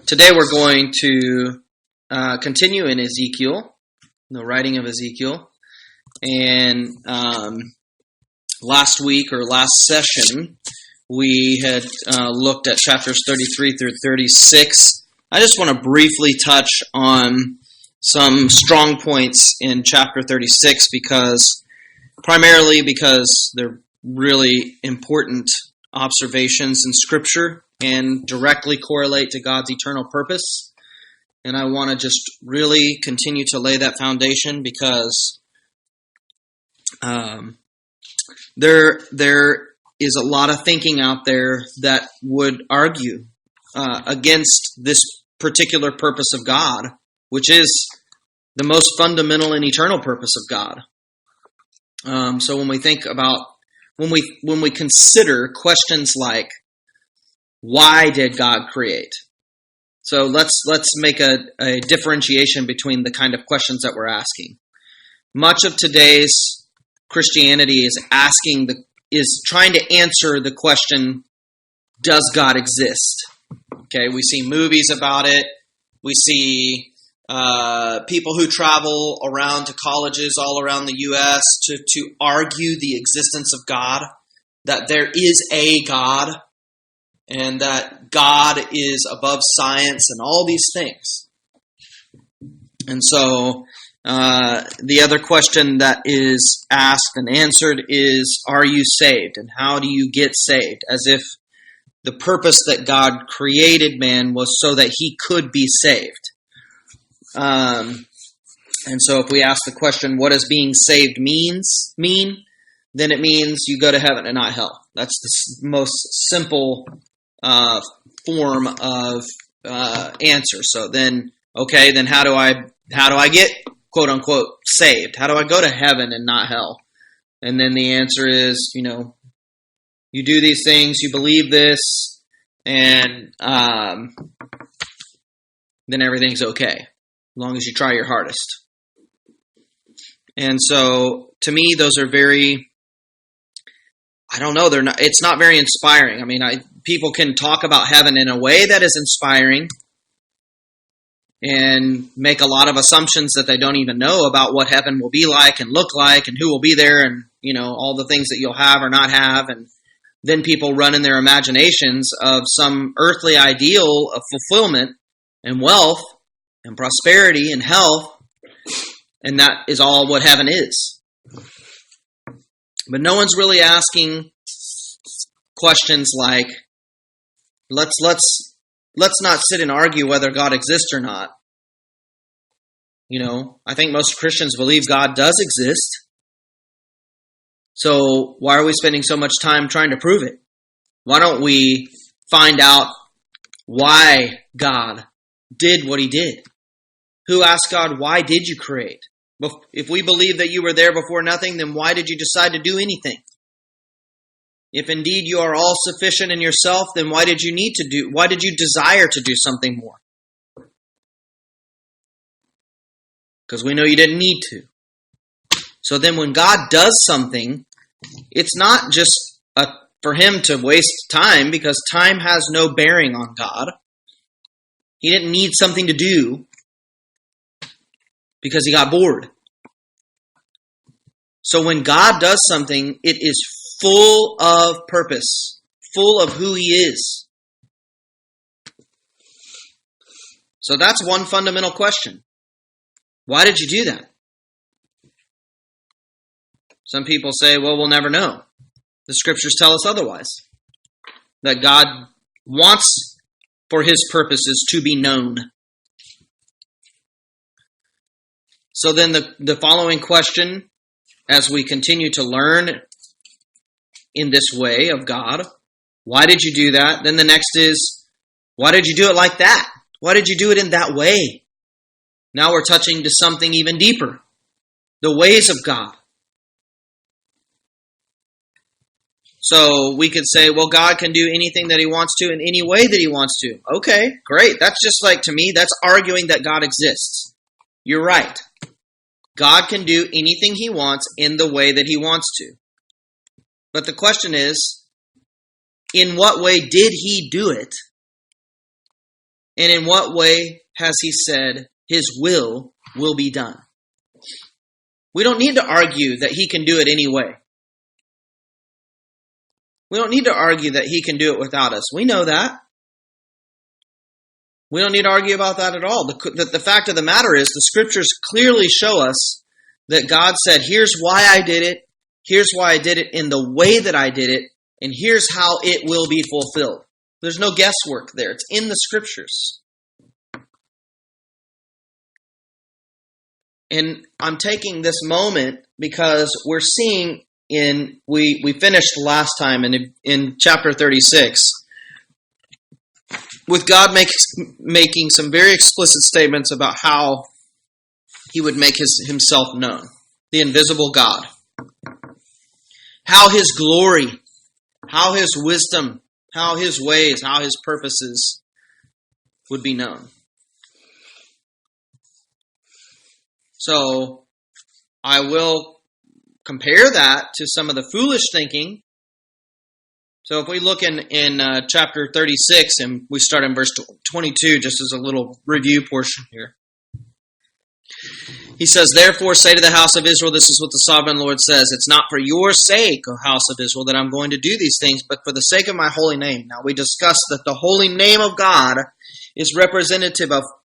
Today we're going to continue in Ezekiel, the writing of Ezekiel. And last week or last session, we had looked at chapters 33 through 36. I just want to briefly touch on some strong points in chapter 36 primarily because they're really important observations in Scripture and directly correlate to God's eternal purpose. And I want to just really continue to lay that foundation because there is a lot of thinking out there that would argue against this particular purpose of God, which is the most fundamental and eternal purpose of God. So when we think about, when we consider questions like, why did God create? So let's make a differentiation between the kind of questions that we're asking. Much of today's Christianity is trying to answer the question, does God exist? Okay, we see movies about it. We see people who travel around to colleges all around the U.S. to argue the existence of God, that there is a God, and that God is above science and all these things. And so the other question that is asked and answered is, are you saved? And how do you get saved? As if the purpose that God created man was so that he could be saved. And so if we ask the question, what does being saved mean? Then it means you go to heaven and not hell. That's the most simple form of answer. So then, okay, then how do I get quote unquote saved? How do I go to heaven and not hell? And then the answer is, you do these things, you believe this, and then everything's okay, as long as you try your hardest. And so, to me, those are very, it's not very inspiring. I mean, people can talk about heaven in a way that is inspiring and make a lot of assumptions that they don't even know about what heaven will be like and look like and who will be there and, all the things that you'll have or not have. And then people run in their imaginations of some earthly ideal of fulfillment and wealth and prosperity and health, and that is all what heaven is. But no one's really asking questions like, let's not sit and argue whether God exists or not. I think most Christians believe God does exist. So why are we spending so much time trying to prove it? Why don't we find out why God did what he did? Who asked God, why did you create? If we believe that you were there before nothing, then why did you decide to do anything? If indeed you are all sufficient in yourself, then why did you desire to do something more? Because we know you didn't need to. So then when God does something, it's not just for him to waste time, because time has no bearing on God. He didn't need something to do because he got bored. So when God does something, it is full of purpose, full of who he is. So that's one fundamental question. Why did you do that? Some people say, well, we'll never know. The scriptures tell us otherwise. That God wants for his purposes to be known. So then the following question, as we continue to learn in this way of God, why did you do that? Then the next is, why did you do it like that? Why did you do it in that way? Now we're touching to something even deeper. The ways of God. So we could say, well, God can do anything that he wants to in any way that he wants to. Okay, great. That's just like, to me, that's arguing that God exists. You're right. God can do anything he wants in the way that he wants to. But the question is, in what way did he do it? And in what way has he said his will be done? We don't need to argue that he can do it any way. We don't need to argue that he can do it without us. We know that. We don't need to argue about that at all. The fact of the matter is, the scriptures clearly show us that God said, here's why I did it, here's why I did it in the way that I did it, and here's how it will be fulfilled. There's no guesswork there. It's in the scriptures. And I'm taking this moment because we're seeing we finished last time in chapter 36 with God making some very explicit statements about how he would make himself known, the invisible God. How his glory, how his wisdom, how his ways, how his purposes would be known. So I will compare that to some of the foolish thinking. So if we look in chapter 36 and we start in verse 22, just as a little review portion here. He says, therefore say to the house of Israel, this is what the sovereign Lord says, it's not for your sake, O house of Israel, that I'm going to do these things, but for the sake of my holy name. Now we discussed that the holy name of God is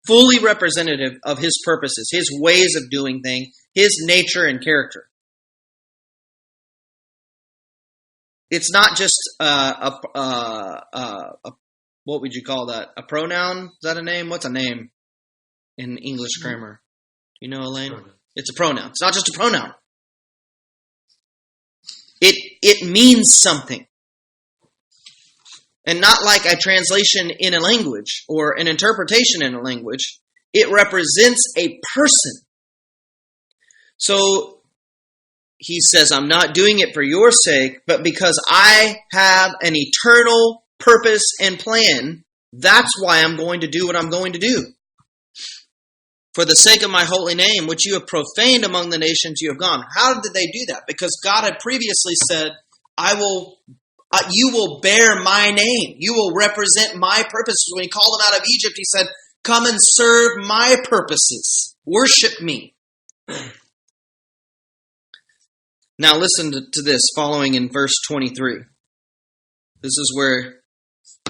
fully representative of his purposes, his ways of doing things, his nature and character. It's not just what would you call that? A pronoun? Is that a name? What's a name in English grammar? Do you know, Elaine? Pronoun. It's a pronoun. It's not just a pronoun. It means something. And not like a translation in a language or an interpretation in a language. It represents a person. So he says, I'm not doing it for your sake, but because I have an eternal purpose and plan, that's why I'm going to do what I'm going to do. For the sake of my holy name, which you have profaned among the nations you have gone. How did they do that? Because God had previously said, you will bear my name. You will represent my purposes. When he called them out of Egypt, he said, come and serve my purposes. Worship me. Now listen to this following in verse 23. This is where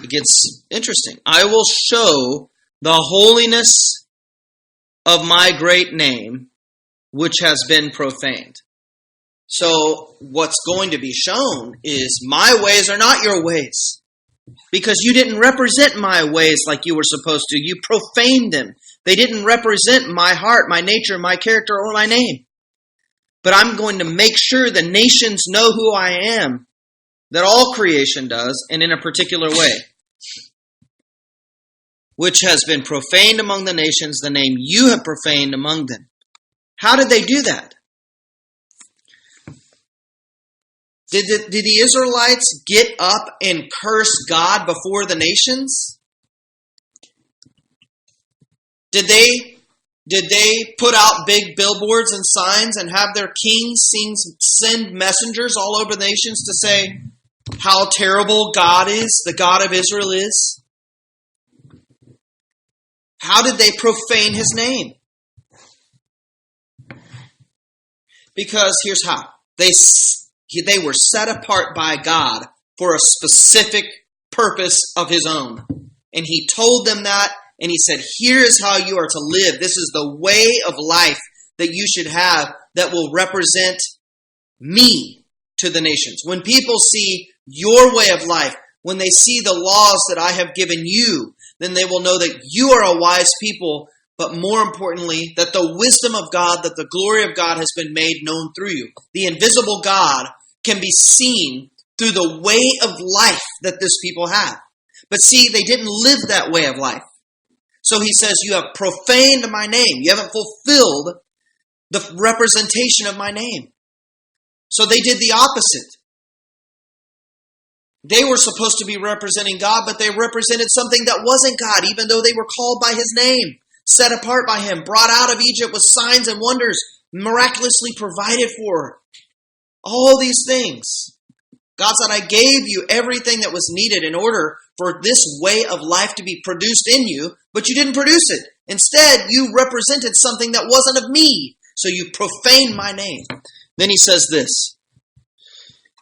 it gets interesting. I will show the holiness of my great name, which has been profaned. So what's going to be shown is my ways are not your ways. Because you didn't represent my ways like you were supposed to. You profaned them. They didn't represent my heart, my nature, my character, or my name. But I'm going to make sure the nations know who I am. That all creation does, and in a particular way. Which has been profaned among the nations, the name you have profaned among them. How did they do that? Did the Israelites get up and curse God before the nations? Did they put out big billboards and signs and have their kings send messengers all over the nations to say how terrible God is, the God of Israel is? How did they profane his name? Because here's how. They were set apart by God for a specific purpose of his own. And he told them that, and he said, here is how you are to live. This is the way of life that you should have that will represent me to the nations. When people see your way of life, when they see the laws that I have given you, then they will know that you are a wise people, but more importantly, that the wisdom of God, that the glory of God has been made known through you. The invisible God can be seen through the way of life that this people have. But see, they didn't live that way of life. So he says, you have profaned my name. You haven't fulfilled the representation of my name. So they did the opposite. They were supposed to be representing God, but they represented something that wasn't God, even though they were called by his name, set apart by him, brought out of Egypt with signs and wonders, miraculously provided for. All these things. God said, I gave you everything that was needed in order for this way of life to be produced in you, but you didn't produce it. Instead, you represented something that wasn't of me, so you profaned my name. Then he says this,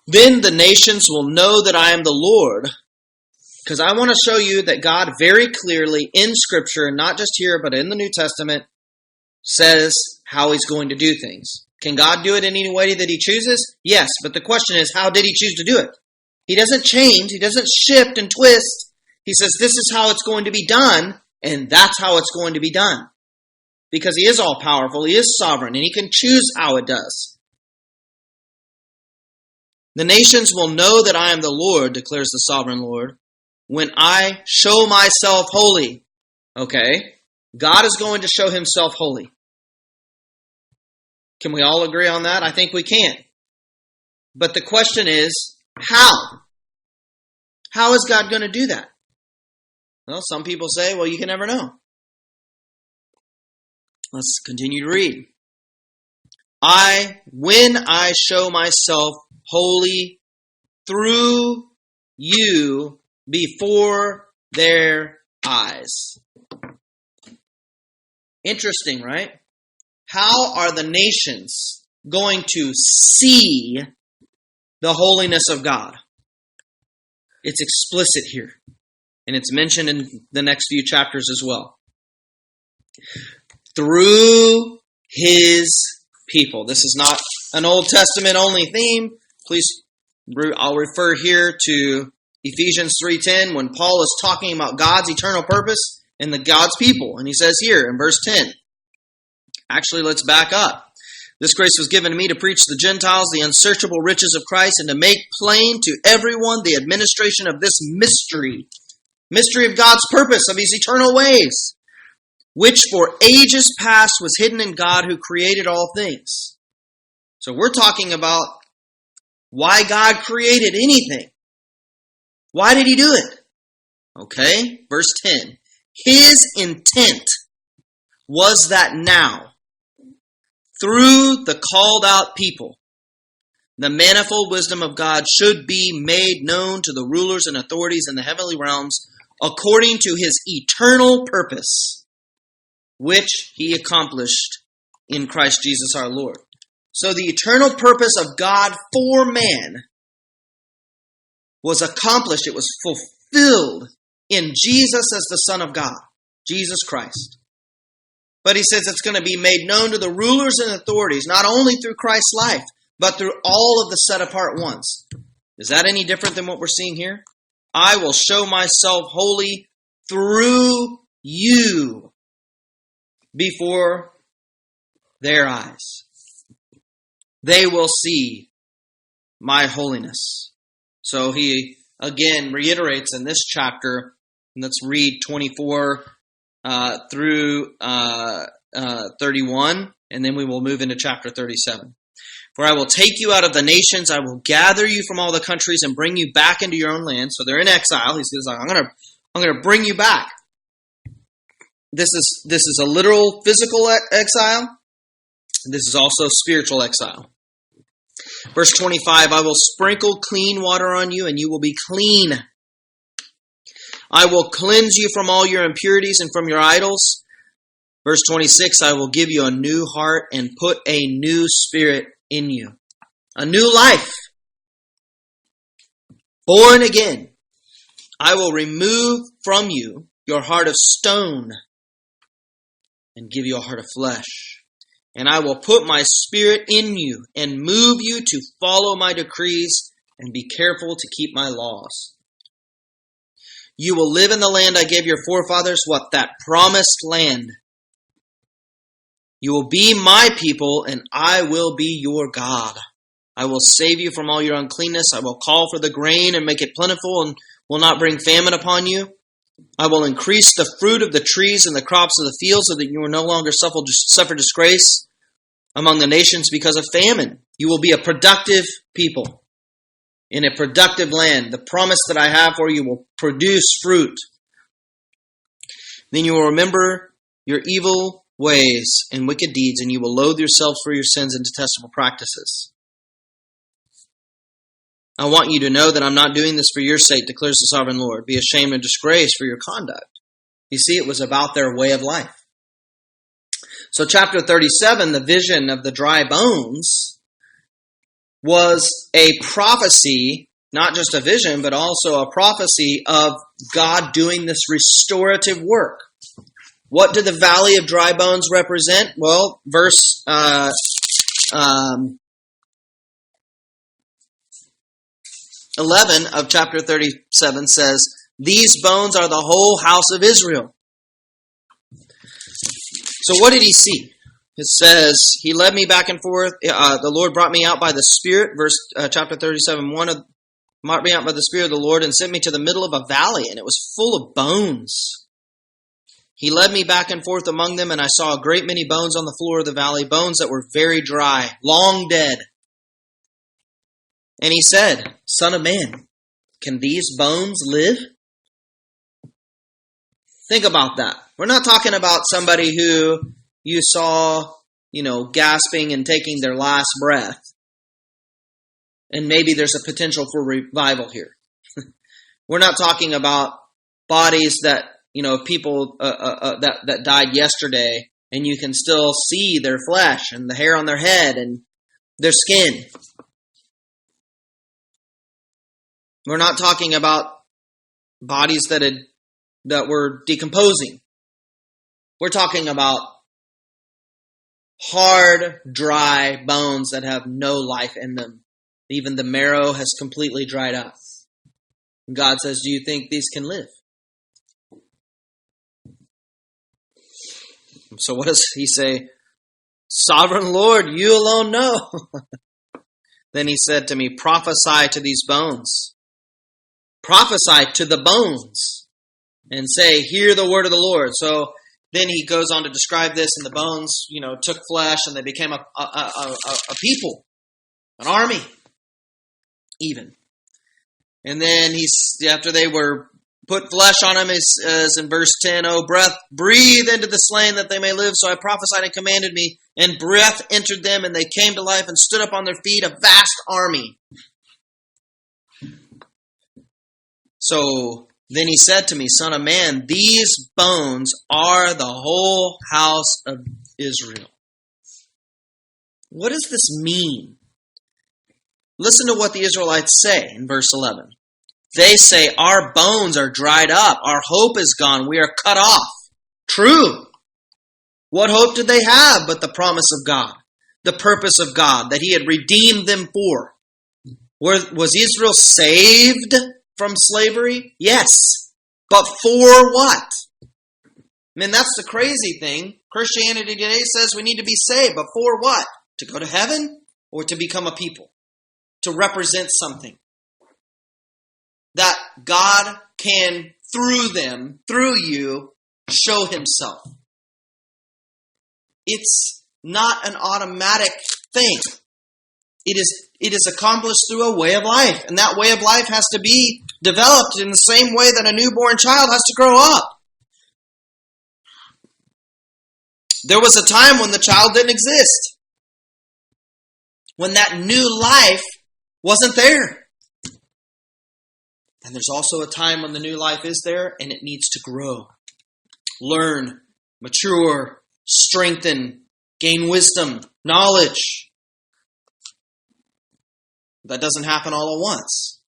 then the nations will know that I am the Lord, because I want to show you that God very clearly in Scripture, not just here, but in the New Testament, says how he's going to do things. Can God do it in any way that he chooses? Yes, but the question is, how did he choose to do it? He doesn't change. He doesn't shift and twist. He says, this is how it's going to be done, and that's how it's going to be done. Because he is all-powerful, he is sovereign, and he can choose how it does. The nations will know that I am the Lord, declares the sovereign Lord, when I show myself holy. Okay, God is going to show himself holy. Can we all agree on that? I think we can. But the question is, how? How is God going to do that? Well, some people say, well, you can never know. Let's continue to read. When I show myself holy through you before their eyes. Interesting, right? How are the nations going to see the holiness of God? It's explicit here. And it's mentioned in the next few chapters as well. Through his people. This is not an Old Testament only theme. Please, I'll refer here to Ephesians 3:10 when Paul is talking about God's eternal purpose and the God's people. And he says here in verse 10. Actually, let's back up. This grace was given to me to preach to the Gentiles the unsearchable riches of Christ and to make plain to everyone the administration of this mystery of God's purpose, of his eternal ways, which for ages past was hidden in God who created all things. So we're talking about why God created anything. Why did he do it? Okay, verse 10. His intent was that now, through the called out people, the manifold wisdom of God should be made known to the rulers and authorities in the heavenly realms according to his eternal purpose, which he accomplished in Christ Jesus our Lord. So the eternal purpose of God for man was accomplished. It was fulfilled in Jesus as the Son of God, Jesus Christ. But he says it's going to be made known to the rulers and authorities, not only through Christ's life, but through all of the set apart ones. Is that any different than what we're seeing here? I will show myself holy through you before their eyes. They will see my holiness. So he again reiterates in this chapter, and let's read 24 through 31, and then we will move into chapter 37. For I will take you out of the nations, I will gather you from all the countries and bring you back into your own land. So they're in exile. He says, I'm going to bring you back. This is a literal physical exile. This is also spiritual exile. Verse 25, I will sprinkle clean water on you, and you will be clean. I will cleanse you from all your impurities and from your idols. Verse 26, I will give you a new heart and put a new spirit in you. A new life. Born again. I will remove from you your heart of stone and give you a heart of flesh. And I will put my spirit in you and move you to follow my decrees and be careful to keep my laws. You will live in the land I gave your forefathers, what? That promised land. You will be my people, and I will be your God. I will save you from all your uncleanness. I will call for the grain and make it plentiful and will not bring famine upon you. I will increase the fruit of the trees and the crops of the field so that you will no longer suffer disgrace among the nations because of famine. You will be a productive people in a productive land. The promise that I have for you will produce fruit. Then you will remember your evil ways and wicked deeds, and you will loathe yourselves for your sins and detestable practices. I want you to know that I'm not doing this for your sake, declares the sovereign Lord. Be ashamed and disgraced for your conduct. You see, it was about their way of life. So chapter 37, the vision of the dry bones, was a prophecy, not just a vision, but also a prophecy of God doing this restorative work. What did the valley of dry bones represent? Well, verse 11 of chapter 37 says, these bones are the whole house of Israel. So what did he see? It says, he led me back and forth. The Lord brought me out by the Spirit. Chapter 37, brought me out by the Spirit of the Lord and sent me to the middle of a valley, and it was full of bones. He led me back and forth among them, and I saw a great many bones on the floor of the valley, bones that were very dry, long dead. And he said, Son of man, can these bones live? Think about that. We're not talking about somebody who you saw, gasping and taking their last breath. And maybe there's a potential for revival here. We're not talking about bodies that, people that died yesterday, and you can still see their flesh and the hair on their head and their skin. We're not talking about bodies that were decomposing. We're talking about hard, dry bones that have no life in them. Even the marrow has completely dried up. God says, do you think these can live? So what does he say? Sovereign Lord, you alone know. Then he said to me, prophesy to these bones. Prophesy to the bones. And say, hear the word of the Lord. So then he goes on to describe this, and the bones, took flesh, and they became a people, an army, even. And then after they were put flesh on him, as in verse 10, O breath, breathe into the slain that they may live. So I prophesied and commanded me, and breath entered them, and they came to life and stood up on their feet, a vast army. So then he said to me, Son of man, these bones are the whole house of Israel. What does this mean? Listen to what the Israelites say in verse 11. They say, our bones are dried up. Our hope is gone. We are cut off. True. What hope did they have but the promise of God, the purpose of God that he had redeemed them for? Was Israel saved from slavery? Yes. But for what? That's the crazy thing. Christianity today says we need to be saved, but for what? To go to heaven or to become a people? To represent something that God can, through you, show himself. It's not an automatic thing. It is accomplished through a way of life, and that way of life has to be developed in the same way that a newborn child has to grow up. There was a time when the child didn't exist, when that new life wasn't there. And there's also a time when the new life is there and it needs to grow, learn, mature, strengthen, gain wisdom, knowledge. That doesn't happen all at once.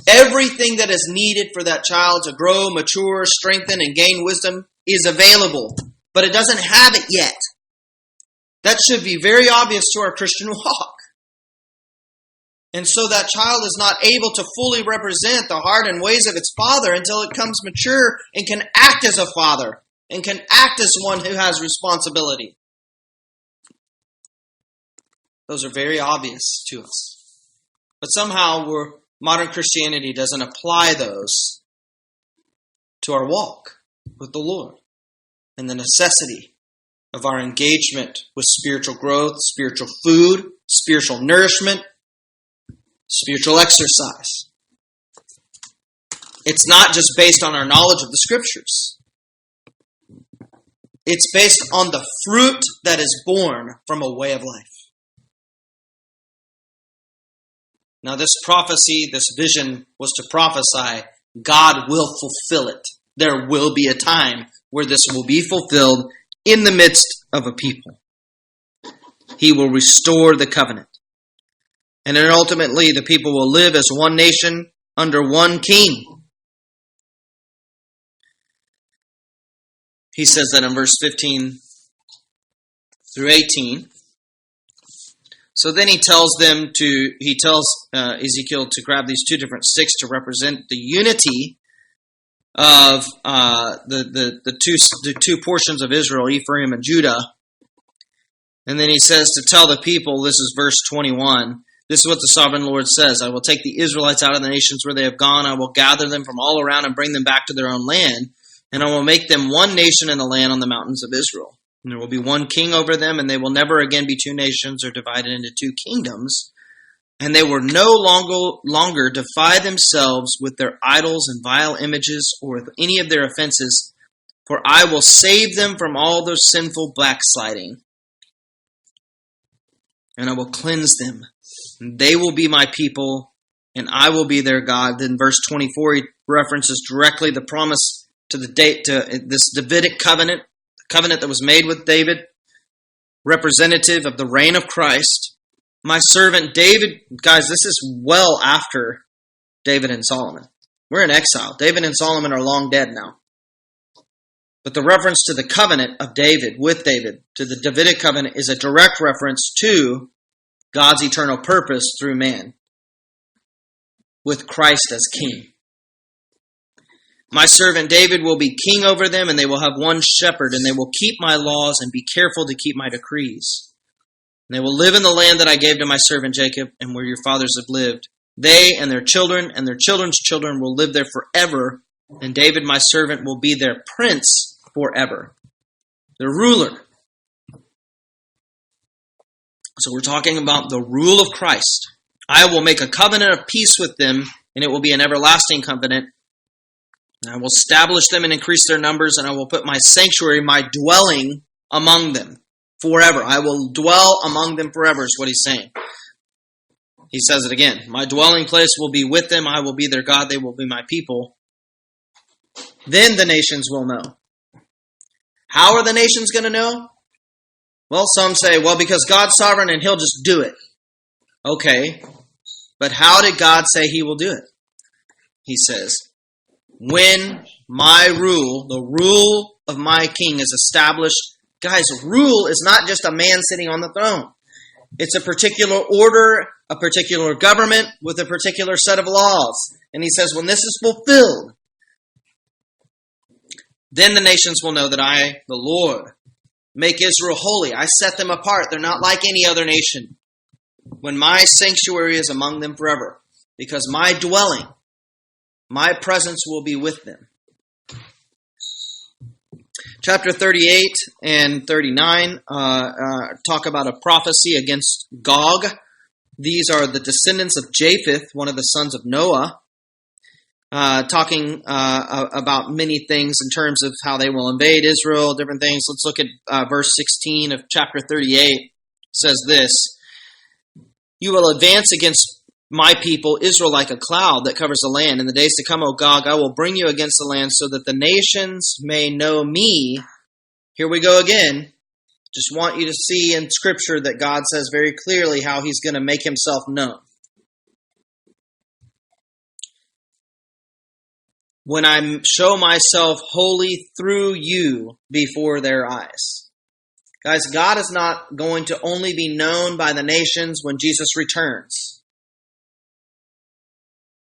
Everything that is needed for that child to grow, mature, strengthen, and gain wisdom is available, but it doesn't have it yet. That should be very obvious to our Christian walk. And so that child is not able to fully represent the heart and ways of its father until it comes mature and can act as a father and can act as one who has responsibility. Those are very obvious to us. But somehow modern Christianity doesn't apply those to our walk with the Lord and the necessity of our engagement with spiritual growth, spiritual food, spiritual nourishment, spiritual exercise. It's not just based on our knowledge of the Scriptures. It's based on the fruit that is born from a way of life. Now this prophecy, this vision was to prophesy, God will fulfill it. There will be a time where this will be fulfilled in the midst of a people. He will restore the covenant. And then ultimately the people will live as one nation under one king. He says that in verse 15 through 18. So then he tells Ezekiel to grab these two different sticks to represent the unity of the two portions of Israel, Ephraim and Judah. And then he says to tell the people, this is verse 21, this is what the sovereign Lord says, I will take the Israelites out of the nations where they have gone, I will gather them from all around and bring them back to their own land, and I will make them one nation in the land on the mountains of Israel. And there will be one king over them, and they will never again be two nations or divided into two kingdoms. And they will no longer defy themselves with their idols and vile images or with any of their offenses, for I will save them from all their sinful backsliding. And I will cleanse them. And they will be my people, and I will be their God. Then verse 24, he references directly the promise to this Davidic covenant. Covenant that was made with David, representative of the reign of Christ. My servant David, guys, this is well after David and Solomon. We're in exile. David and Solomon are long dead now. But the reference to the covenant of David, with David, to the Davidic covenant, is a direct reference to God's eternal purpose through man, with Christ as king. My servant David will be king over them, and they will have one shepherd, and they will keep my laws and be careful to keep my decrees. And they will live in the land that I gave to my servant Jacob, and where your fathers have lived. They and their children and their children's children will live there forever, and David my servant will be their prince forever, their ruler. So we're talking about the rule of Christ. I will make a covenant of peace with them, and it will be an everlasting covenant. And I will establish them and increase their numbers, and I will put my sanctuary, my dwelling, among them forever. I will dwell among them forever, is what he's saying. He says it again. My dwelling place will be with them. I will be their God. They will be my people. Then the nations will know. How are the nations going to know? Well, some say, well, because God's sovereign and he'll just do it. Okay. But how did God say he will do it? He says, when my rule, the rule of my king is established. Guys, rule is not just a man sitting on the throne. It's a particular order, a particular government with a particular set of laws. And he says, when this is fulfilled, then the nations will know that I, the Lord, make Israel holy. I set them apart. They're not like any other nation. When my sanctuary is among them forever, because my dwelling, my presence will be with them. Chapter 38 and 39 talk about a prophecy against Gog. These are the descendants of Japheth, one of the sons of Noah, talking about many things in terms of how they will invade Israel, different things. Let's look at verse 16 of chapter 38. It says this, you will advance against my people, Israel, like a cloud that covers the land. In the days to come, O Gog, I will bring you against the land so that the nations may know me. Here we go again. Just want you to see in Scripture that God says very clearly how he's going to make himself known. When I show myself holy through you before their eyes. Guys, God is not going to only be known by the nations when Jesus returns.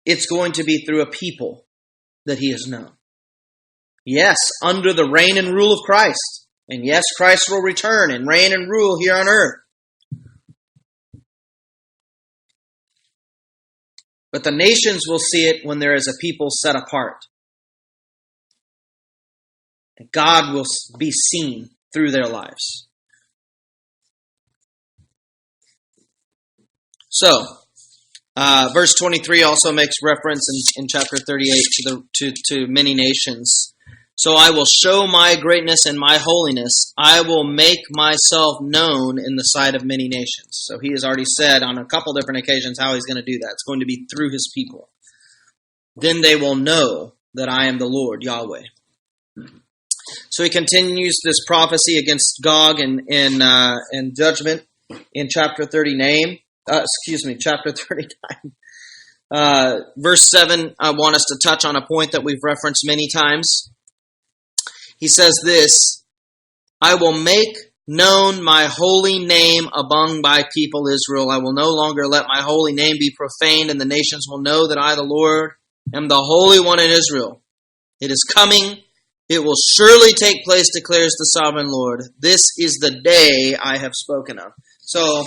It's going to be through a people that he is known. Yes, under the reign and rule of Christ. And yes, Christ will return and reign and rule here on earth. But the nations will see it when there is a people set apart. And God will be seen through their lives. So, verse 23 also makes reference in chapter 38 to many nations. So I will show my greatness and my holiness. I will make myself known in the sight of many nations. So he has already said on a couple different occasions how he's going to do that. It's going to be through his people. Then they will know that I am the Lord, Yahweh. So he continues this prophecy against Gog and judgment in chapter 39. Verse 7, I want us to touch on a point that we've referenced many times. He says this, I will make known my holy name among my people Israel. I will no longer let my holy name be profaned, and the nations will know that I, the Lord, am the Holy One in Israel. It is coming. It will surely take place, declares the sovereign Lord. This is the day I have spoken of. So,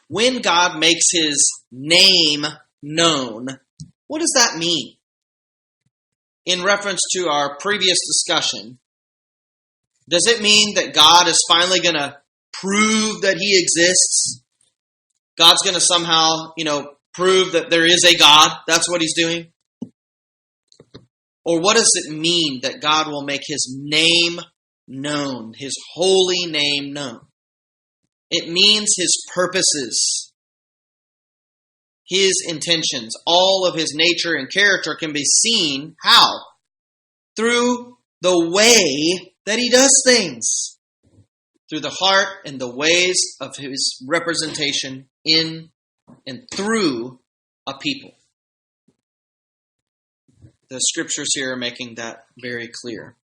when God makes his name known, what does that mean? In reference to our previous discussion, does it mean that God is finally going to prove that he exists? God's going to somehow, prove that there is a God? That's what he's doing? Or what does it mean that God will make his name known, his holy name known? It means his purposes, his intentions, all of his nature and character can be seen. How? Through the way that he does things. Through the heart and the ways of his representation in and through a people. The scriptures here are making that very clear.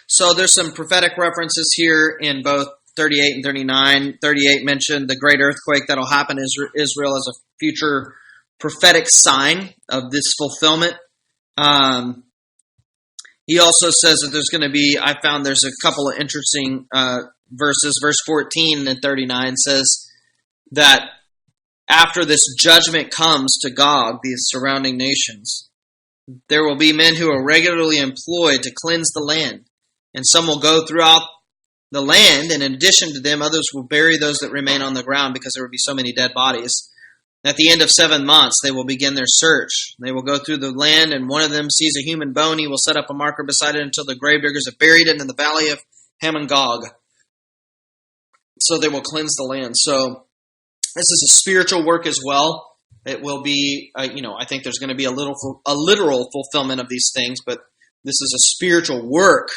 So there's some prophetic references here in both 38 and 39. 38 mentioned the great earthquake that'll happen in Israel as a future prophetic sign of this fulfillment. He also says that there's going to be, I found there's a couple of interesting verses. Verse 14 and 39 says that after this judgment comes to Gog, these surrounding nations, there will be men who are regularly employed to cleanse the land. And some will go throughout the land, and in addition to them, others will bury those that remain on the ground because there will be so many dead bodies. At the end of 7 months, they will begin their search. They will go through the land, and one of them sees a human bone. He will set up a marker beside it until the gravediggers have buried it in the valley of Hamon-Gog. So they will cleanse the land. So this is a spiritual work as well. It will be, I think there's going to be a literal fulfillment of these things, but this is a spiritual work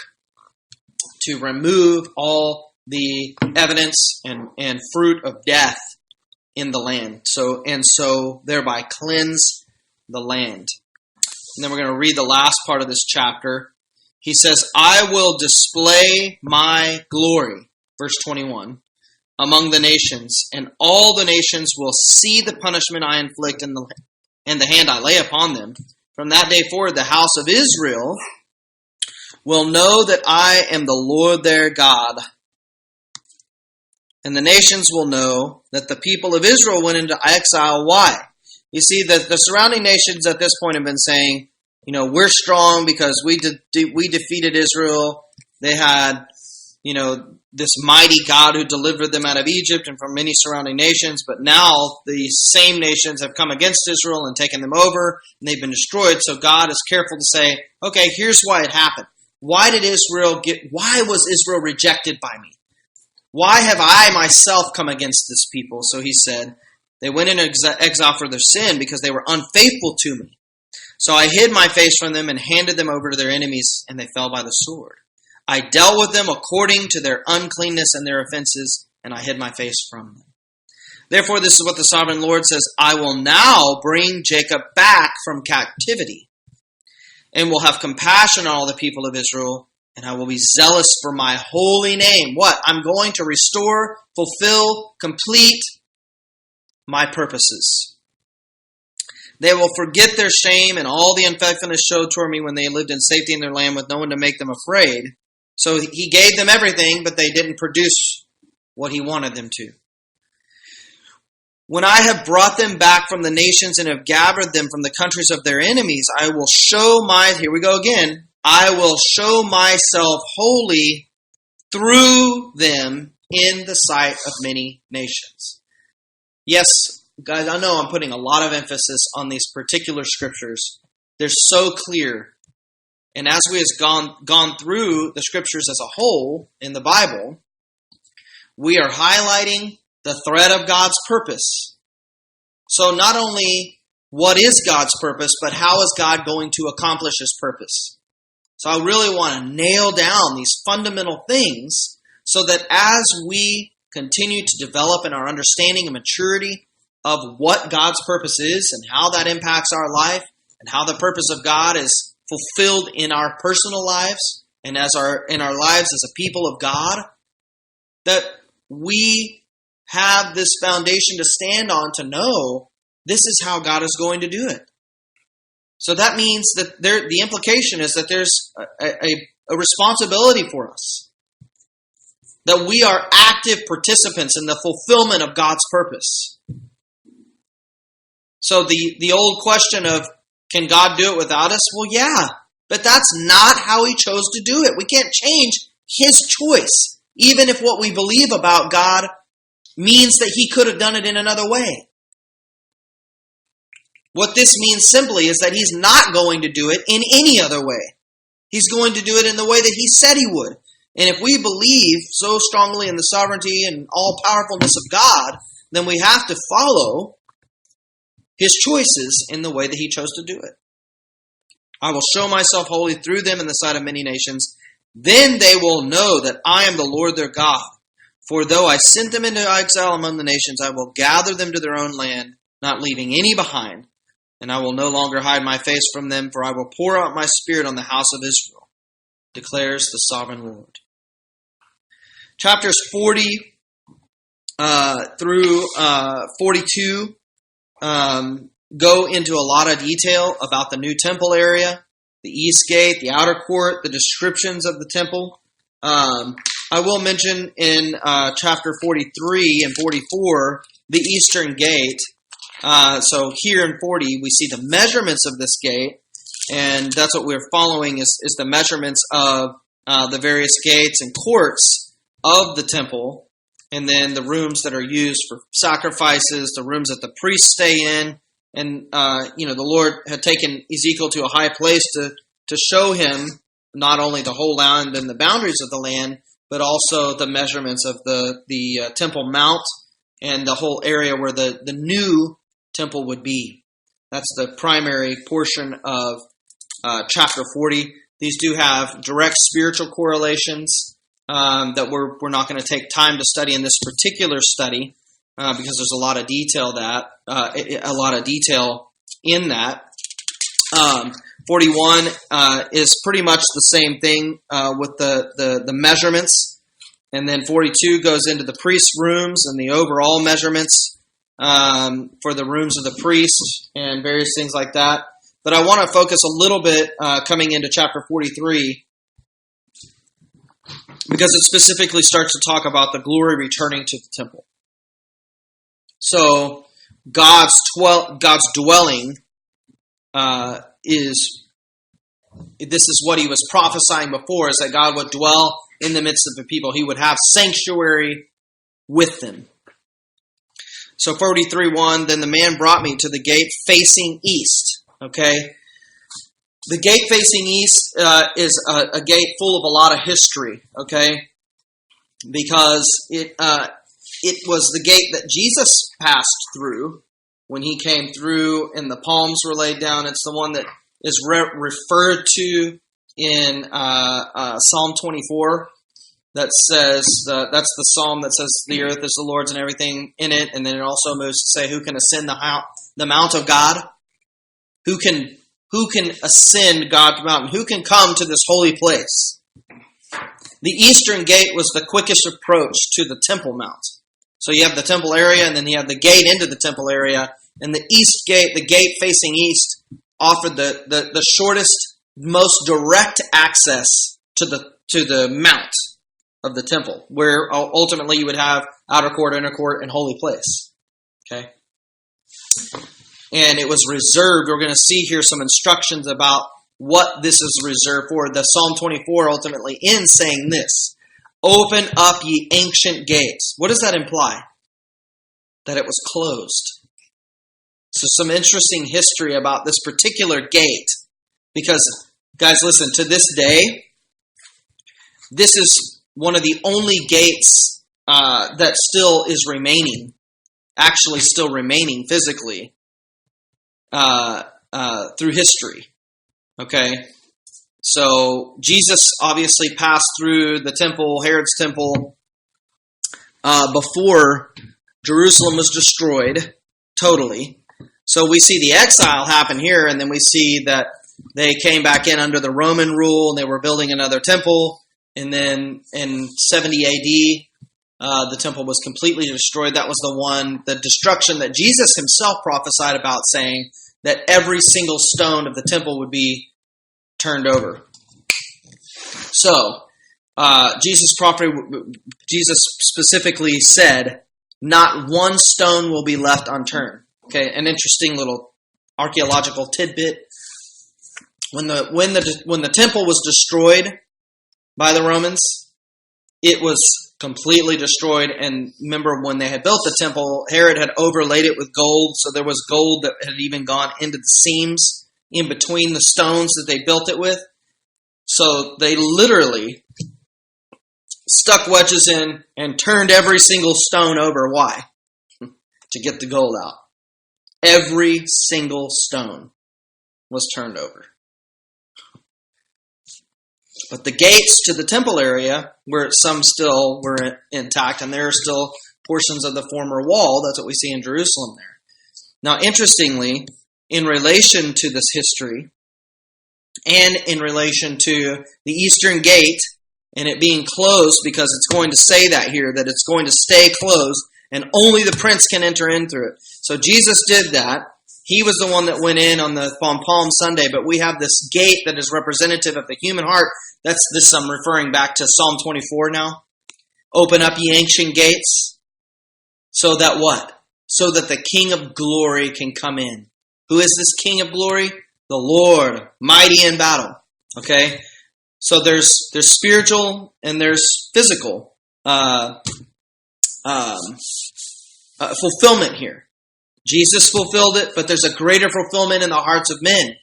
to remove all the evidence and fruit of death in the land. So thereby cleanse the land. And then we're going to read the last part of this chapter. He says, I will display my glory, verse 21, among the nations, and all the nations will see the punishment I inflict and the hand I lay upon them. From that day forward, the house of Israel will know that I am the Lord their God. And the nations will know that the people of Israel went into exile. Why? You see, that the surrounding nations at this point have been saying, we're strong because we defeated Israel. They had, this mighty God who delivered them out of Egypt and from many surrounding nations. But now the same nations have come against Israel and taken them over, and they've been destroyed. So God is careful to say, okay, here's why it happened. Why was Israel rejected by me? Why have I myself come against this people? So he said, they went into exile for their sin because they were unfaithful to me. So I hid my face from them and handed them over to their enemies, and they fell by the sword. I dealt with them according to their uncleanness and their offenses, and I hid my face from them. Therefore, this is what the sovereign Lord says, I will now bring Jacob back from captivity, and will have compassion on all the people of Israel, and I will be zealous for my holy name. What? I'm going to restore, fulfill, complete my purposes. They will forget their shame and all the unfaithfulness showed toward me when they lived in safety in their land with no one to make them afraid. So he gave them everything, but they didn't produce what he wanted them to. When I have brought them back from the nations and have gathered them from the countries of their enemies, I will show here we go again, I will show myself holy through them in the sight of many nations. Yes, guys, I know I'm putting a lot of emphasis on these particular scriptures. They're so clear And as we have gone through the scriptures as a whole in the Bible, we are highlighting the thread of God's purpose. So not only what is God's purpose, but how is God going to accomplish his purpose? So I really want to nail down these fundamental things so that as we continue to develop in our understanding and maturity of what God's purpose is and how that impacts our life and how the purpose of God is fulfilled in our personal lives and in our lives as a people of God, that we have this foundation to stand on to know this is how God is going to do it. So that means that the implication is that there's a responsibility for us, that we are active participants in the fulfillment of God's purpose. So the old question of, can God do it without us? Well, yeah, but that's not how he chose to do it. We can't change his choice, even if what we believe about God means that he could have done it in another way. What this means simply is that he's not going to do it in any other way. He's going to do it in the way that he said he would. And if we believe so strongly in the sovereignty and all-powerfulness of God, then we have to follow his choices in the way that he chose to do it. I will show myself holy through them in the sight of many nations. Then they will know that I am the Lord their God. For though I sent them into exile among the nations, I will gather them to their own land, not leaving any behind. And I will no longer hide my face from them, for I will pour out my spirit on the house of Israel, declares the sovereign Lord. Chapters 40 through 42 go into a lot of detail about the new temple area, the east gate, the outer court, the descriptions of the temple. I will mention in chapter 43 and 44 the eastern gate. So here in 40, we see the measurements of this gate, and that's what we're following is the measurements of the various gates and courts of the temple, and then the rooms that are used for sacrifices, the rooms that the priests stay in. And, the Lord had taken Ezekiel to a high place to show him not only the whole land and the boundaries of the land, but also the measurements of the Temple Mount and the whole area where the new temple would be. That's the primary portion of chapter 40. These do have direct spiritual correlations that we're not going to take time to study in this particular study because there's a lot of detail in that. 41 is pretty much the same thing with the measurements, and then 42 goes into the priest's rooms and the overall measurements for the rooms of the priest and various things like that. But I want to focus a little bit coming into chapter 43 because it specifically starts to talk about the glory returning to the temple. So God's dwelling is what he was prophesying before, is that God would dwell in the midst of the people. He would have sanctuary with them. So 43:1, then the man brought me to the gate facing east. Okay, the gate facing east is a gate full of a lot of history. Okay, because it was the gate that Jesus passed through when he came through and the palms were laid down. It's the one that is referred to in Psalm 24. That says, that's the psalm that says the earth is the Lord's and everything in it. And then it also moves to say, who can ascend the mount of God? Who can ascend God's mountain? Who can come to this holy place? The eastern gate was the quickest approach to the Temple Mount. So you have the temple area, and then you have the gate into the temple area. And the east gate, the gate facing east, offered the shortest, most direct access to the mount of the temple, where ultimately you would have outer court, inner court, and holy place. Okay? And it was reserved. We're going to see here some instructions about what this is reserved for. The Psalm 24 ultimately ends saying this: open up ye ancient gates. What does that imply? That it was closed. So some interesting history about this particular gate, because Guys, listen, to this day, this is one of the only gates that still is remaining, actually still remaining physically through history. Okay? So Jesus obviously passed through the temple, Herod's temple, before Jerusalem was destroyed totally. So we see the exile happen here, and then we see that they came back in under the Roman rule, and they were building another temple. And then in 70 AD, the temple was completely destroyed. That was the destruction that Jesus himself prophesied about, saying that every single stone of the temple would be turned over. So, Jesus specifically said, not one stone will be left unturned. Okay, an interesting little archaeological tidbit. When the temple was destroyed by the Romans, it was completely destroyed. And remember, when they had built the temple, Herod had overlaid it with gold, so there was gold that had even gone into the seams in between the stones that they built it with. So they literally stuck wedges in and turned every single stone over. Why? To get the gold out. Every single stone was turned over. But the gates to the temple area, where some still were intact, and there are still portions of the former wall, that's what we see in Jerusalem there. Now, interestingly, in relation to this history, and in relation to the Eastern Gate, and it being closed, because it's going to say that here, that it's going to stay closed, and only the prince can enter in through it. So Jesus did that. He was the one that went in on Palm Sunday, but we have this gate that is representative of the human heart. That's this, I'm referring back to Psalm 24 now. Open up ye ancient gates. So that what? So that the King of glory can come in. Who is this King of glory? The Lord, mighty in battle. Okay? So there's spiritual and there's physical fulfillment here. Jesus fulfilled it, but there's a greater fulfillment in the hearts of men.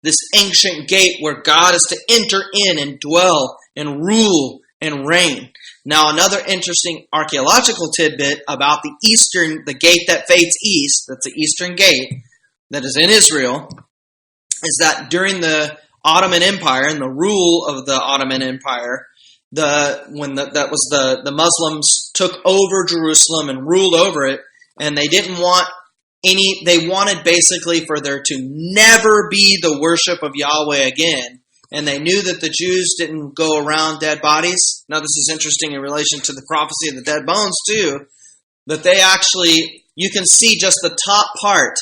This ancient gate where God is to enter in and dwell and rule and reign. Now, another interesting archaeological tidbit about the gate that faces east, that's the Eastern Gate, that is in Israel, is that during the Ottoman Empire and the rule of the Ottoman Empire, the Muslims took over Jerusalem and ruled over it, and they didn't want they wanted basically for there to never be the worship of Yahweh again. And they knew that the Jews didn't go around dead bodies. Now, this is interesting in relation to the prophecy of the dead bones, too. But they actually, you can see just the top part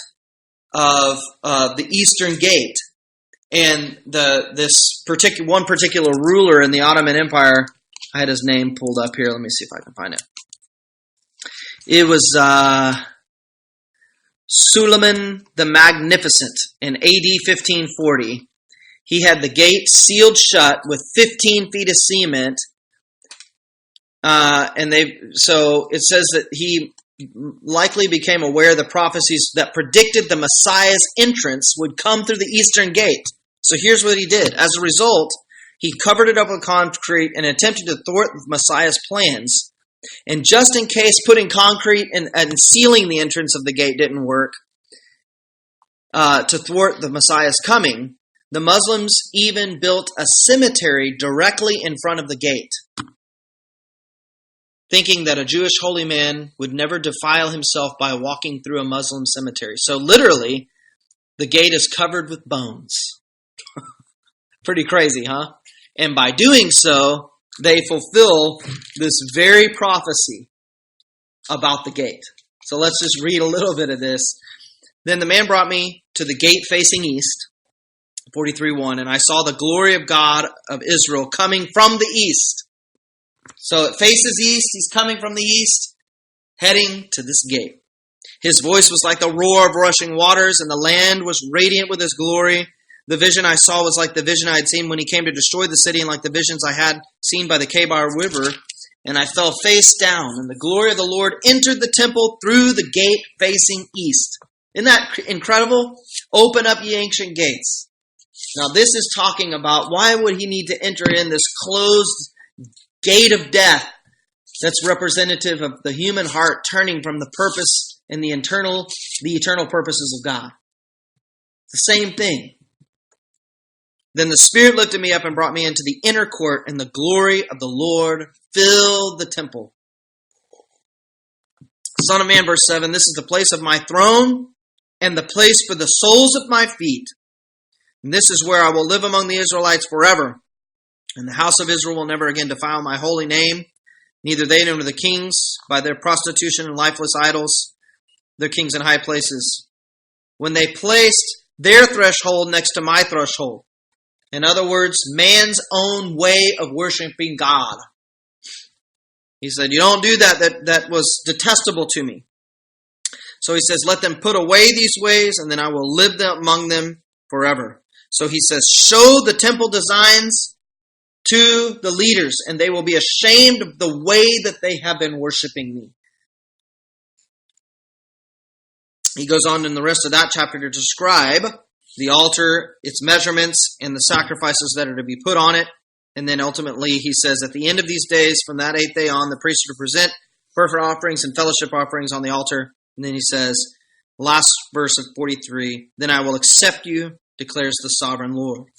of the Eastern Gate. And this one particular ruler in the Ottoman Empire, I had his name pulled up here. Let me see if I can find it. It was Suleiman the Magnificent in AD 1540. He had the gate sealed shut with 15 feet of cement. So it says that he likely became aware of the prophecies that predicted the Messiah's entrance would come through the Eastern Gate. So here's what he did. As a result, he covered it up with concrete and attempted to thwart Messiah's plans. And just in case putting concrete and sealing the entrance of the gate didn't work to thwart the Messiah's coming, the Muslims even built a cemetery directly in front of the gate, thinking that a Jewish holy man would never defile himself by walking through a Muslim cemetery. So literally, the gate is covered with bones. Pretty crazy, huh? And by doing so, they fulfill this very prophecy about the gate. So let's just read a little bit of this. Then the man brought me to the gate facing east, 43:1, and I saw the glory of God of Israel coming from the east. So it faces east, he's coming from the east, heading to this gate. His voice was like the roar of rushing waters, and the land was radiant with his glory. The vision I saw was like the vision I had seen when he came to destroy the city, and like the visions I had seen by the Kebar River. And I fell face down, and the glory of the Lord entered the temple through the gate facing east. Isn't that incredible? Open up ye ancient gates. Now this is talking about why would he need to enter in this closed gate of death that's representative of the human heart turning from the purpose and the eternal purposes of God. The same thing. Then the Spirit lifted me up and brought me into the inner court, and the glory of the Lord filled the temple. Son of man, verse 7, this is the place of my throne and the place for the soles of my feet. And this is where I will live among the Israelites forever. And the house of Israel will never again defile my holy name, neither they nor the kings by their prostitution and lifeless idols, their kings in high places. When they placed their threshold next to my threshold. In other words, man's own way of worshiping God. He said, you don't do that. That was detestable to me. So he says, let them put away these ways, and then I will live among them forever. So he says, show the temple designs to the leaders, and they will be ashamed of the way that they have been worshiping me. He goes on in the rest of that chapter to describe the altar, its measurements, and the sacrifices that are to be put on it. And then ultimately he says, at the end of these days, from that 8th day on, the priests are to present burnt offerings and fellowship offerings on the altar. And then he says, last verse of 43, then I will accept you, declares the sovereign Lord.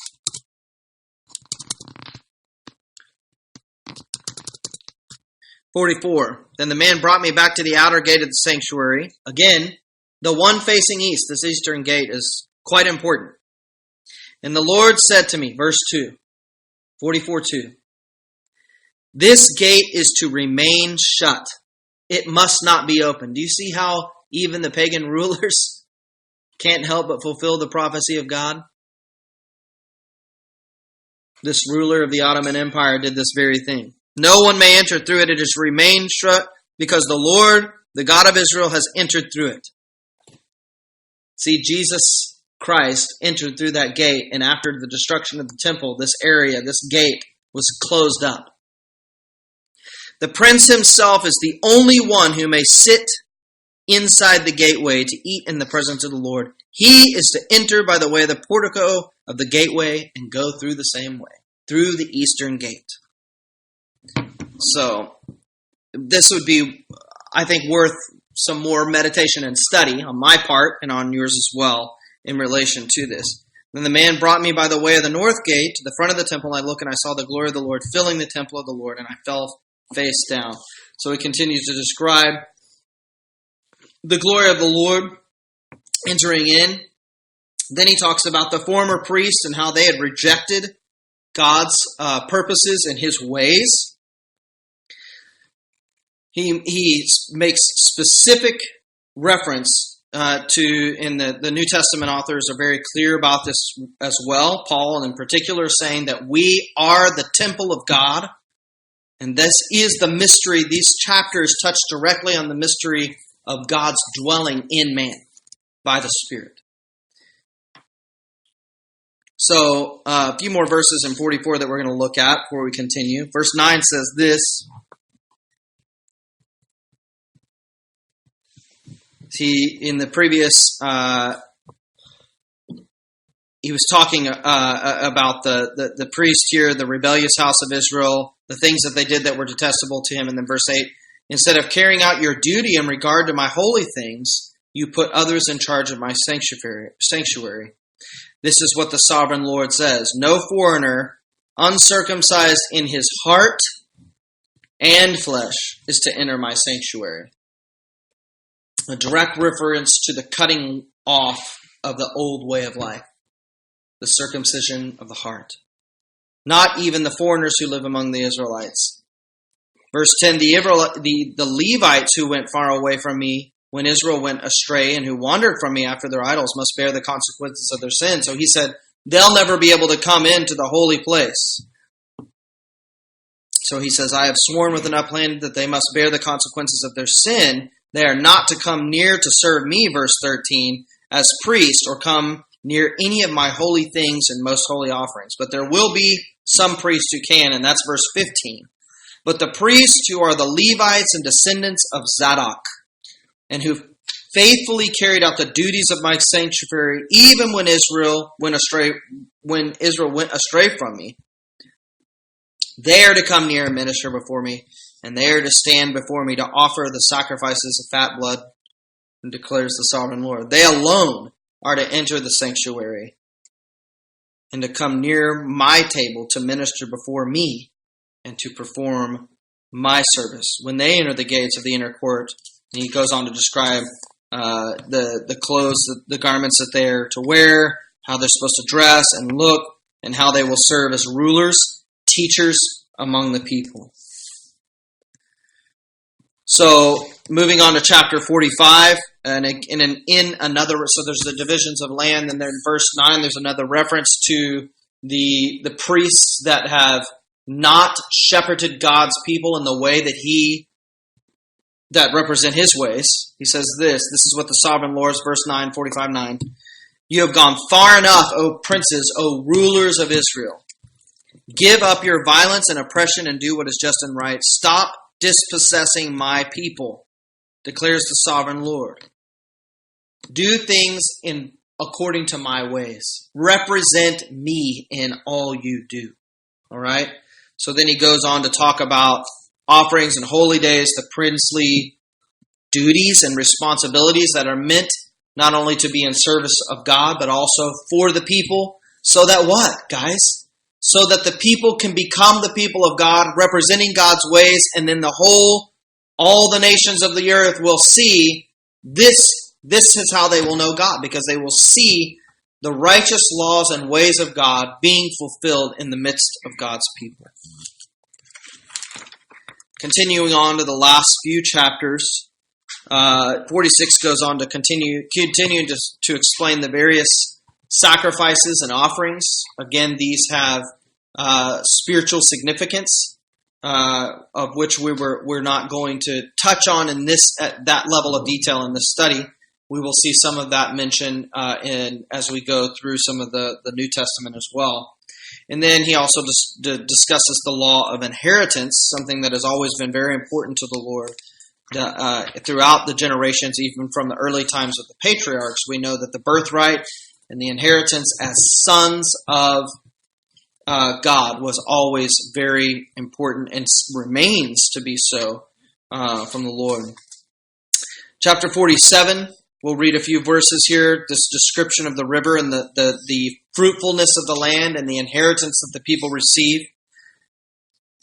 Then the man brought me back to the outer gate of the sanctuary. Again, the one facing east, this eastern gate, is quite important. And the Lord said to me, verse 2, 44:2, this gate is to remain shut. It must not be opened. Do you see how even the pagan rulers can't help but fulfill the prophecy of God? This ruler of the Ottoman Empire did this very thing. No one may enter through it. It is remained shut because the Lord, the God of Israel, has entered through it. See, Jesus Christ entered through that gate, and after the destruction of the temple, this area, this gate, was closed up. The prince himself is the only one who may sit inside the gateway to eat in the presence of the Lord. He is to enter by the way of the portico of the gateway and go through the same way, through the eastern gate. So, this would be, I think, worth some more meditation and study on my part and on yours as well in relation to this. Then the man brought me by the way of the north gate to the front of the temple. I looked and I saw the glory of the Lord filling the temple of the Lord, and I fell face down. So he continues to describe the glory of the Lord entering in. Then he talks about the former priests and how they had rejected God's purposes and his ways. He makes specific reference to, in the New Testament authors are very clear about this as well. Paul in particular saying that we are the temple of God. And this is the mystery. These chapters touch directly on the mystery of God's dwelling in man by the Spirit. So a few more verses in 44 that we're going to look at before we continue. Verse 9 says this. In the previous, he was talking about the priest here, the rebellious house of Israel, the things that they did that were detestable to him. And then verse 8, instead of carrying out your duty in regard to my holy things, you put others in charge of my sanctuary. This is what the sovereign Lord says. No foreigner, uncircumcised in his heart and flesh, is to enter my sanctuary. A direct reference to the cutting off of the old way of life, the circumcision of the heart. Not even the foreigners who live among the Israelites. Verse 10, the Levites who went far away from me when Israel went astray and who wandered from me after their idols must bear the consequences of their sin. So he said, they'll never be able to come into the holy place. So he says, I have sworn with an upland that they must bear the consequences of their sin. They are not to come near to serve me, verse 13, as priests or come near any of my holy things and most holy offerings. But there will be some priests who can, and that's verse 15. But the priests who are the Levites and descendants of Zadok, and who faithfully carried out the duties of my sanctuary, even when Israel went astray when Israel went astray from me. They are to come near and minister before me, and they are to stand before me to offer the sacrifices of fat blood, and declares the sovereign Lord. They alone are to enter the sanctuary and to come near my table to minister before me and to perform my service. When they enter the gates of the inner court, and he goes on to describe the clothes, the garments that they're to wear, how they're supposed to dress and look, and how they will serve as rulers, teachers among the people. So, moving on to chapter 45, and in another, so there's the divisions of land, and then in verse 9, there's another reference to the priests that have not shepherded God's people in the way that represent his ways. He says this is what the sovereign Lord, verse 9, 45:9. You have gone far enough, O princes, O rulers of Israel. Give up your violence and oppression and do what is just and right. Stop dispossessing my people, declares the sovereign Lord. Do things according to my ways. Represent me in all you do. All right? So then he goes on to talk about offerings and holy days, the princely duties and responsibilities that are meant not only to be in service of God, but also for the people. So that what, guys? So that the people can become the people of God, representing God's ways, and then all the nations of the earth will see this. This is how they will know God, because they will see the righteous laws and ways of God being fulfilled in the midst of God's people. Continuing on to the last few chapters, 46 goes on to continue to explain the various sacrifices and offerings. Again, these have spiritual significance, of which we're not going to touch on at that level of detail in this study. We will see some of that mentioned as we go through some of the New Testament as well. And then he also discusses the law of inheritance, something that has always been very important to the Lord. Throughout the generations, even from the early times of the patriarchs, we know that the birthright and the inheritance as sons of God was always very important and remains to be so from the Lord. Chapter 47, we'll read a few verses here, this description of the river and the fruitfulness of the land and the inheritance that the people receive.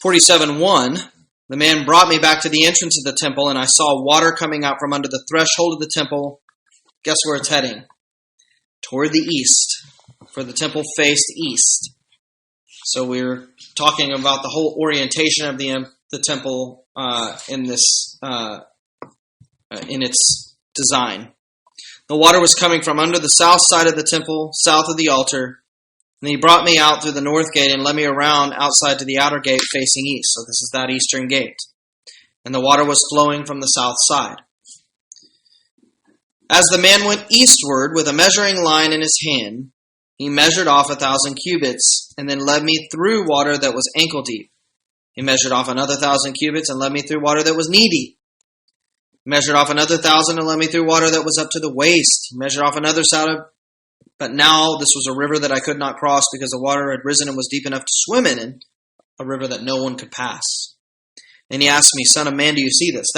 47:1, the man brought me back to the entrance of the temple, and I saw water coming out from under the threshold of the temple. Guess where it's heading? Toward the east, for the temple faced east. So we're talking about the whole orientation of the temple in its design. The water was coming from under the south side of the temple, south of the altar. And he brought me out through the north gate and led me around outside to the outer gate facing east. So this is that eastern gate. And the water was flowing from the south side. As the man went eastward with a measuring line in his hand, he measured off 1,000 cubits and then led me through water that was ankle deep. He measured off another 1,000 cubits and led me through water that was knee deep. He measured off another 1,000 and led me through water that was up to the waist. He measured off another side, but now this was a river that I could not cross because the water had risen and was deep enough to swim in, a river that no one could pass. And he asked me, Son of man, do you see this?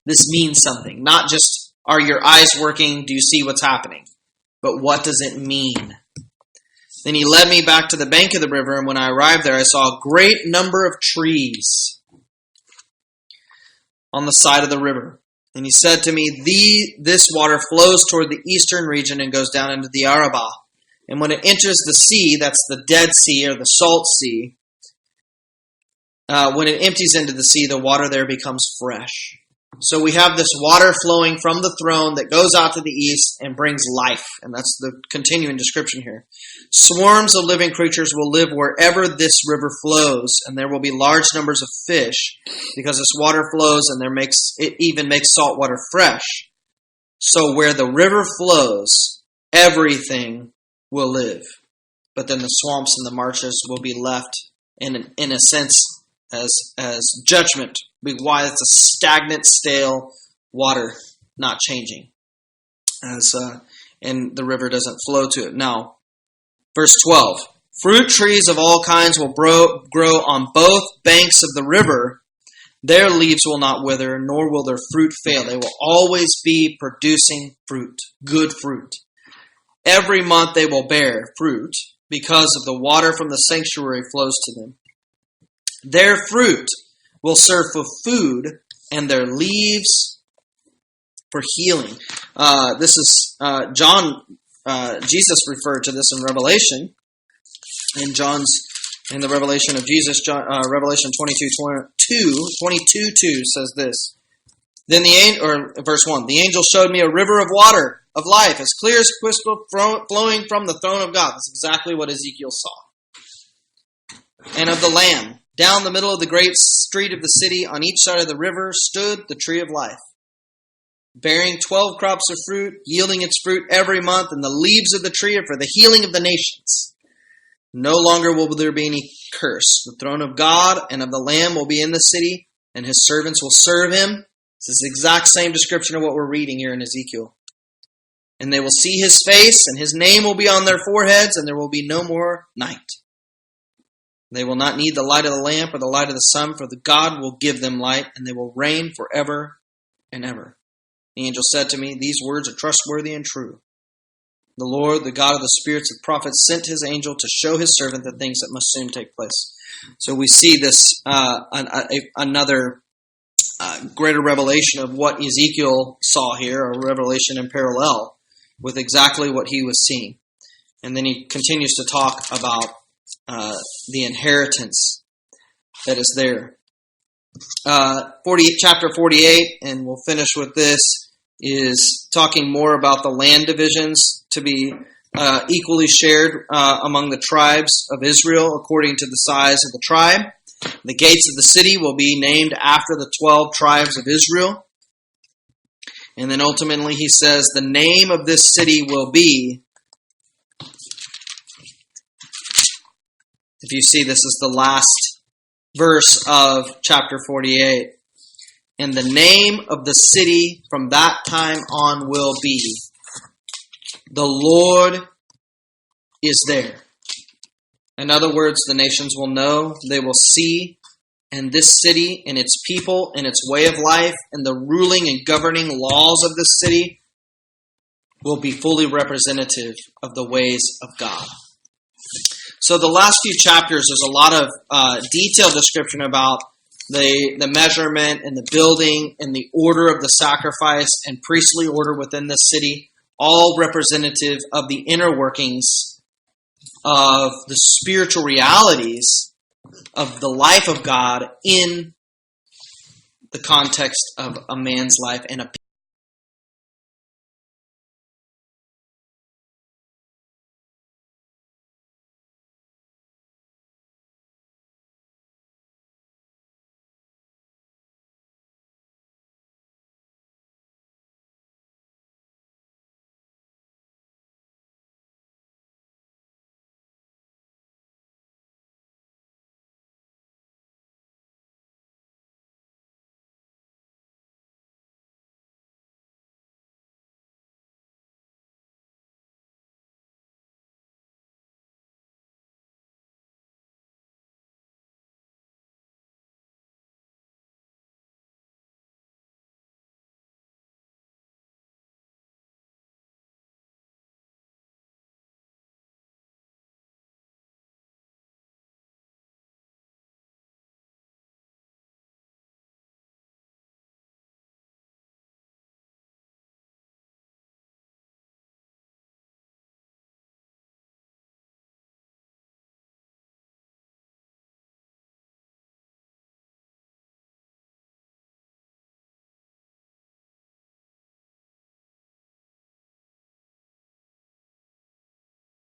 This means something. Not just, are your eyes working? Do you see what's happening? But what does it mean? Then he led me back to the bank of the river, and when I arrived there, I saw a great number of trees on the side of the river. And he said to me, this water flows toward the eastern region and goes down into the Arabah. And when it enters the sea, that's the Dead Sea or the Salt Sea, when it empties into the sea, the water there becomes fresh. So we have this water flowing from the throne that goes out to the east and brings life. And that's the continuing description here. Swarms of living creatures will live wherever this river flows, and there will be large numbers of fish, because this water flows and it even makes salt water fresh. So where the river flows, everything will live. But then the swamps and the marshes will be left in a sense as judgment. Why it's a stagnant, stale water, not changing, and the river doesn't flow to it. Now, Verse 12. Fruit trees of all kinds will grow on both banks of the river. Their leaves will not wither, nor will their fruit fail. They will always be producing fruit, good fruit. Every month they will bear fruit, because of the water from the sanctuary flows to them. Their fruit will serve for food, and their leaves for healing. This is John. Jesus referred to this in Revelation. In the revelation of Jesus, Revelation 22:2 says this. Then verse 1, the angel showed me a river of water of life, as clear as crystal, flowing from the throne of God. That's exactly what Ezekiel saw. And of the Lamb. Down the middle of the great street of the city, on each side of the river, stood the tree of life, bearing 12 crops of fruit, yielding its fruit every month, and the leaves of the tree are for the healing of the nations. No longer will there be any curse. The throne of God and of the Lamb will be in the city, and his servants will serve him. This is the exact same description of what we're reading here in Ezekiel. And they will see his face, and his name will be on their foreheads, and there will be no more night. They will not need the light of the lamp or the light of the sun, for the God will give them light, and they will reign forever and ever. The angel said to me, these words are trustworthy and true. The Lord, the God of the spirits of prophets, sent his angel to show his servant the things that must soon take place. So we see this another greater revelation of what Ezekiel saw here, a revelation in parallel with exactly what he was seeing. And then he continues to talk about the inheritance that is there. Chapter 48, and we'll finish with this, is talking more about the land divisions to be equally shared among the tribes of Israel according to the size of the tribe. The gates of the city will be named after the 12 tribes of Israel. And then ultimately he says the name of this city will be, if you see, this is the last verse of chapter 48. And the name of the city from that time on will be, the Lord is there. In other words, the nations will know, they will see, and this city and its people and its way of life and the ruling and governing laws of this city will be fully representative of the ways of God. So the last few chapters, there's a lot of detailed description about the measurement and the building and the order of the sacrifice and priestly order within the city, all representative of the inner workings of the spiritual realities of the life of God in the context of a man's life and a